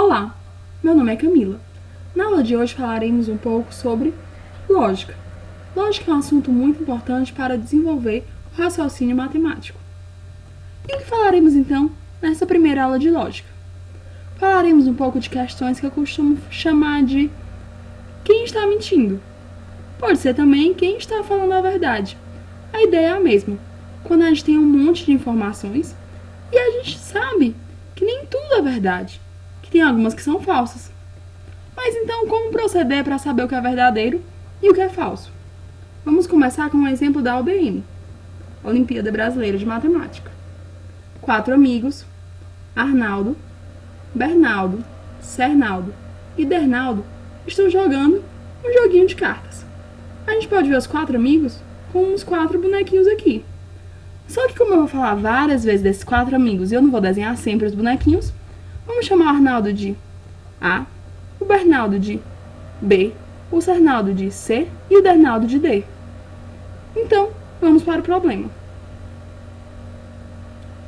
Olá, meu nome é Camila. Na aula de hoje falaremos um pouco sobre lógica. Lógica é um assunto muito importante para desenvolver o raciocínio matemático. E o que falaremos então nessa primeira aula de lógica? Falaremos um pouco de questões que eu costumo chamar de quem está mentindo. Pode ser também quem está falando a verdade. A ideia é a mesma. Quando a gente tem um monte de informações e a gente sabe que nem tudo é verdade, que tem algumas que são falsas. Mas então, como proceder para saber o que é verdadeiro e o que é falso? Vamos começar com um exemplo da UBM, Olimpíada Brasileira de Matemática. 4 amigos, Arnaldo, Bernaldo, Cernaldo e Dernaldo, estão jogando um joguinho de cartas. A gente pode ver os 4 amigos com uns 4 bonequinhos aqui. Só que como eu vou falar várias vezes desses 4 amigos e eu não vou desenhar sempre os bonequinhos, vamos chamar o Arnaldo de A, o Bernaldo de B, o Cernaldo de C e o Dernaldo de D. Então, vamos para o problema.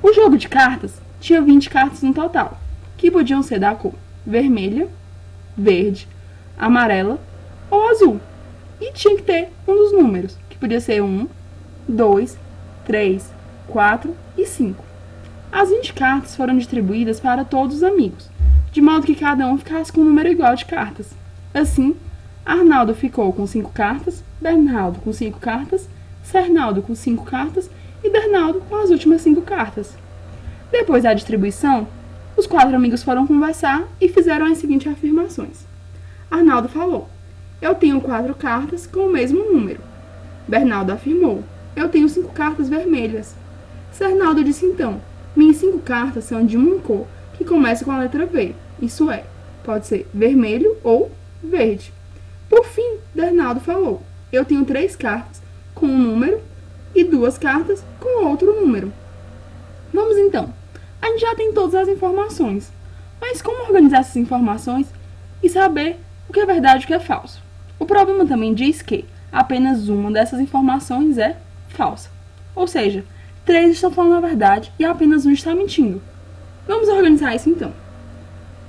O jogo de cartas tinha 20 cartas no total, que podiam ser da cor vermelha, verde, amarela ou azul. E tinha que ter um dos números, que podia ser 1, 2, 3, 4 e 5. As 20 cartas foram distribuídas para todos os amigos, de modo que cada um ficasse com um número igual de cartas. Assim, Arnaldo ficou com 5 cartas, Bernaldo com 5 cartas, Cernaldo com 5 cartas e Dernaldo com as últimas 5 cartas. Depois da distribuição, os 4 amigos foram conversar e fizeram as seguintes afirmações. Arnaldo falou: eu tenho 4 cartas com o mesmo número. Bernaldo afirmou: eu tenho 5 cartas vermelhas. Cernaldo disse então: minhas 5 cartas são de uma cor que começa com a letra V. Isso é, pode ser vermelho ou verde. Por fim, Dernaldo falou: eu tenho 3 cartas com um número e 2 cartas com outro número. Vamos então. A gente já tem todas as informações. Mas como organizar essas informações e saber o que é verdade e o que é falso? O problema também diz que apenas uma dessas informações é falsa. Ou seja, 3 estão falando a verdade e apenas um está mentindo. Vamos organizar isso então.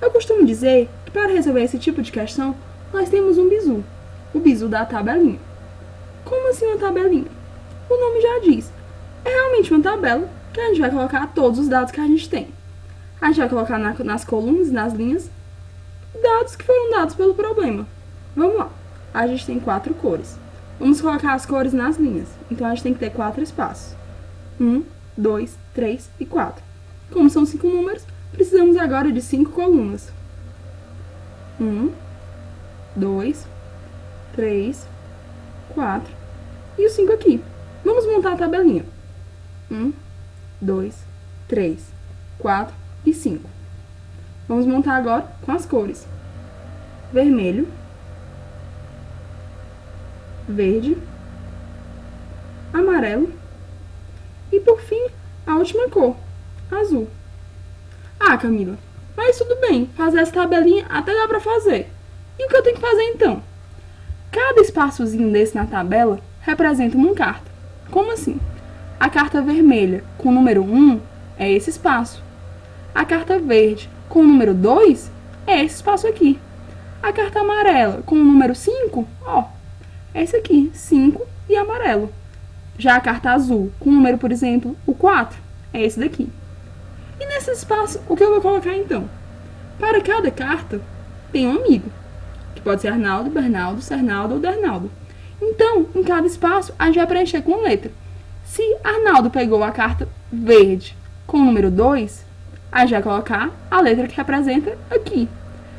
Eu costumo dizer que para resolver esse tipo de questão, nós temos um bizu, o bizu da tabelinha. Como assim uma tabelinha? O nome já diz. É realmente uma tabela que a gente vai colocar todos os dados que a gente tem. A gente vai colocar nas colunas e nas linhas dados que foram dados pelo problema. Vamos lá. A gente tem 4 cores. Vamos colocar as cores nas linhas. Então, a gente tem que ter 4 espaços. 1, 2, 3 e 4. Como são 5 números, precisamos agora de 5 colunas. 1, 2, 3, 4 e os 5 aqui. Vamos montar a tabelinha. 1, 2, 3, 4 e 5. Vamos montar agora com as cores. Vermelho, verde, amarelo e, por fim, a última cor, azul. Ah, Camila, mas tudo bem, fazer essa tabelinha até dá pra fazer. E o que eu tenho que fazer então? Cada espaçozinho desse na tabela representa uma carta. Como assim? A carta vermelha com o número 1 é esse espaço. A carta verde com o número 2 é esse espaço aqui. A carta amarela com o número 5, é esse aqui, 5 e amarelo. Já a carta azul com o número, por exemplo, o 4, é esse daqui. E nesse espaço, o que eu vou colocar então? Para cada carta, tem um amigo, que pode ser Arnaldo, Bernaldo, Cernaldo ou Dernaldo. Então, em cada espaço, a gente vai preencher com letra. Se Arnaldo pegou a carta verde com o número 2, a gente vai colocar a letra que representa aqui.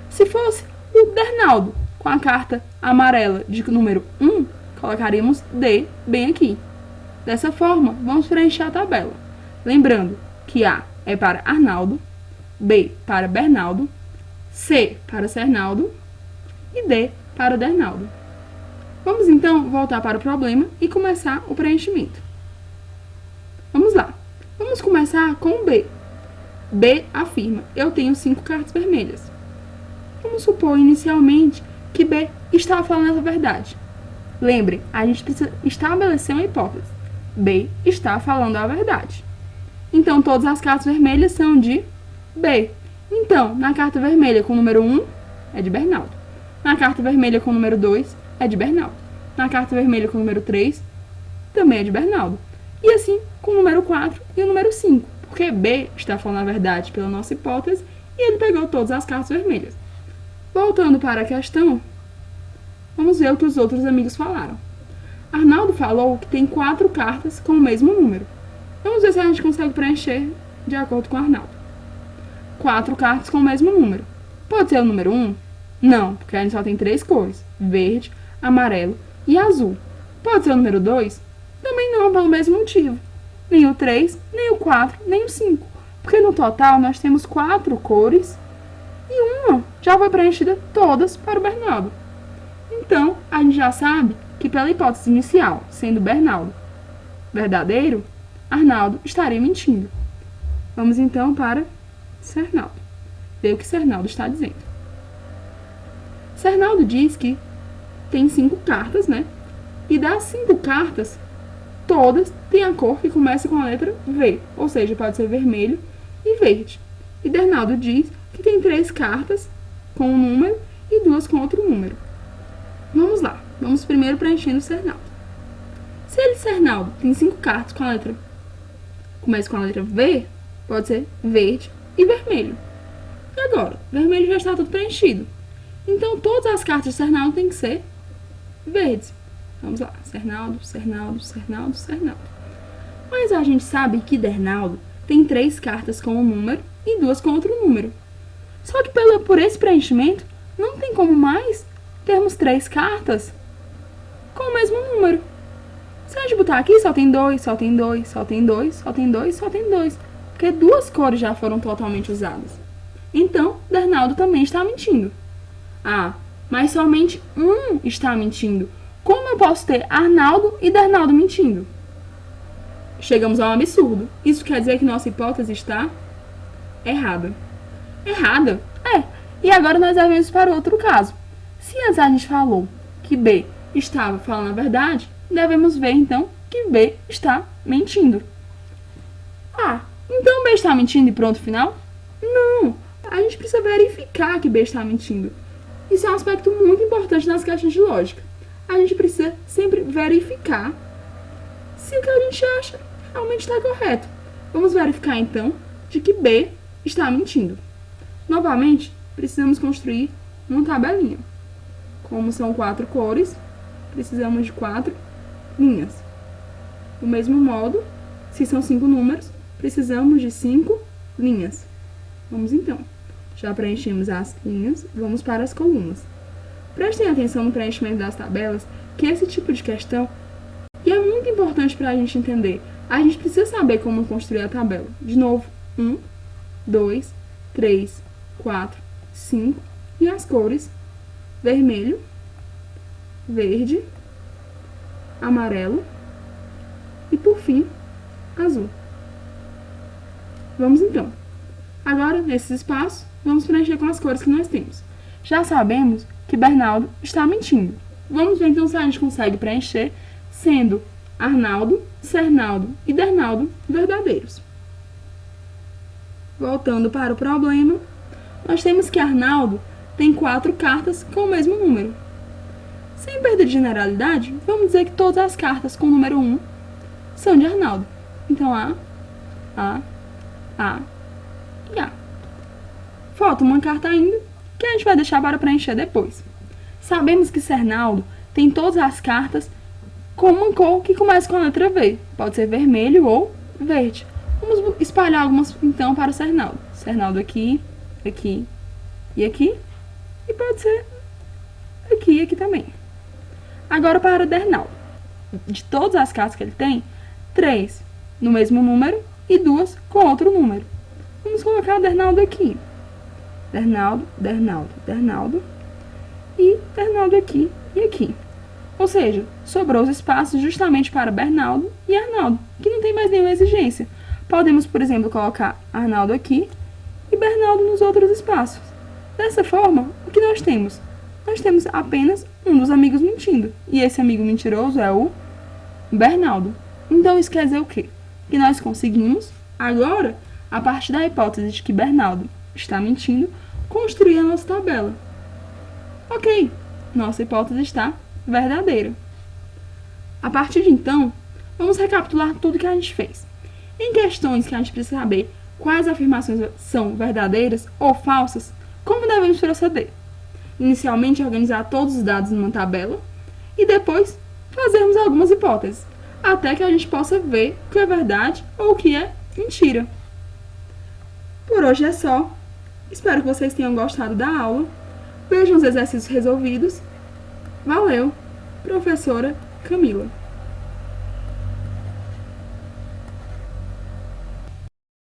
Se fosse o Dernaldo com a carta amarela de número 1, colocaríamos D bem aqui. Dessa forma, vamos preencher a tabela. Lembrando que A é para Arnaldo, B para Bernaldo, C para Cernaldo e D para Dernaldo. Vamos então voltar para o problema e começar o preenchimento. Vamos lá. Vamos começar com B. B afirma: eu tenho 5 cartas vermelhas. Vamos supor inicialmente que B está falando a verdade. Lembre, a gente precisa estabelecer uma hipótese. B está falando a verdade. Então, todas as cartas vermelhas são de B. Então, na carta vermelha com o número 1, é de Bernaldo. Na carta vermelha com o número 2, é de Bernaldo. Na carta vermelha com o número 3, também é de Bernaldo. E assim com o número 4 e o número 5, porque B está falando a verdade pela nossa hipótese e ele pegou todas as cartas vermelhas. Voltando para a questão, vamos ver o que os outros amigos falaram. Arnaldo falou que tem 4 cartas com o mesmo número. Vamos ver se a gente consegue preencher de acordo com Arnaldo. 4 cartas com o mesmo número. Pode ser o número 1? Não, porque a gente só tem 3 cores: verde, amarelo e azul. Pode ser o número 2? Também não, pelo mesmo motivo. Nem o 3, nem o 4, nem o 5. Porque no total nós temos 4 cores e uma já foi preenchida todas para o Bernaldo. Então, a gente já sabe que pela hipótese inicial, sendo Bernaldo verdadeiro, Arnaldo estaria mentindo. Vamos então para Cernaldo. Ver o que Cernaldo está dizendo. Cernaldo diz que tem 5 cartas, né? E das 5 cartas, todas têm a cor que começa com a letra V, ou seja, pode ser vermelho e verde. E Bernaldo diz que tem 3 cartas com um número e 2 com outro número. Vamos lá, vamos primeiro preenchendo o Cernaldo. Se ele, Cernaldo, tem 5 cartas com a letra, começa com a letra V, pode ser verde e vermelho. E agora, vermelho já está tudo preenchido. Então, todas as cartas de Cernaldo têm que ser verdes. Vamos lá, Cernaldo, Cernaldo, Cernaldo, Cernaldo. Mas a gente sabe que Bernaldo tem 3 cartas com um número e 2 com outro número. Só que por esse preenchimento, não tem como mais termos 3 cartas com o mesmo número. Se a gente botar aqui, só tem 2, só tem 2, só tem 2, só tem 2, só tem 2. Porque 2 cores já foram totalmente usadas. Então, Bernaldo também está mentindo. Ah, mas somente um está mentindo. Como eu posso ter Arnaldo e Bernaldo mentindo? Chegamos a um absurdo. Isso quer dizer que nossa hipótese está errada. Errada? É. E agora nós devemos para outro caso. Se antes a gente falou que B estava falando a verdade, devemos ver então que B está mentindo. Ah, então B está mentindo e pronto, final? Não. A gente precisa verificar que B está mentindo. Isso é um aspecto muito importante nas questões de lógica. A gente precisa sempre verificar se o que a gente acha realmente está correto. Vamos verificar então de que B está mentindo. Novamente, precisamos construir uma tabelinha. Como são 4 cores, precisamos de 4 linhas. Do mesmo modo, se são 5 números, precisamos de 5 linhas. Vamos então. Já preenchemos as linhas, vamos para as colunas. Prestem atenção no preenchimento das tabelas, que esse tipo de questão é muito importante para a gente entender. A gente precisa saber como construir a tabela. De novo, 1, 2, 3, 4, 5 e as cores vermelho, verde, amarelo e, por fim, azul. Vamos então. Agora, nesses espaços, vamos preencher com as cores que nós temos. Já sabemos que Bernaldo está mentindo. Vamos ver então se a gente consegue preencher sendo Arnaldo, Cernaldo e Bernaldo verdadeiros. Voltando para o problema, nós temos que Arnaldo tem 4 cartas com o mesmo número. Sem perda de generalidade, vamos dizer que todas as cartas com o número 1 são de Arnaldo. Então, A e A. Falta uma carta ainda, que a gente vai deixar para preencher depois. Sabemos que Cernaldo tem todas as cartas com uma cor que começa com a letra V. Pode ser vermelho ou verde. Vamos espalhar algumas, então, para o Cernaldo. Cernaldo aqui, aqui e aqui. E pode ser aqui e aqui também. Agora para o Bernaldo. De todas as cartas que ele tem, 3 no mesmo número e 2 com outro número. Vamos colocar o Bernaldo aqui. Bernaldo, Bernaldo, Bernaldo. E Bernaldo aqui e aqui. Ou seja, sobrou os espaços justamente para Bernaldo e Arnaldo, que não tem mais nenhuma exigência. Podemos, por exemplo, colocar Arnaldo aqui e Bernaldo nos outros espaços. Dessa forma, o que nós temos? Nós temos apenas um dos amigos mentindo. E esse amigo mentiroso é o Bernaldo. Então isso quer dizer o quê? Que nós conseguimos, agora, a partir da hipótese de que Bernaldo está mentindo, construir a nossa tabela. Ok, nossa hipótese está verdadeira. A partir de então, vamos recapitular tudo que a gente fez. Em questões que a gente precisa saber quais afirmações são verdadeiras ou falsas, como devemos proceder? Inicialmente, organizar todos os dados numa tabela e depois fazermos algumas hipóteses, até que a gente possa ver o que é verdade ou o que é mentira. Por hoje é só. Espero que vocês tenham gostado da aula. Vejam os exercícios resolvidos. Valeu, professora Camila.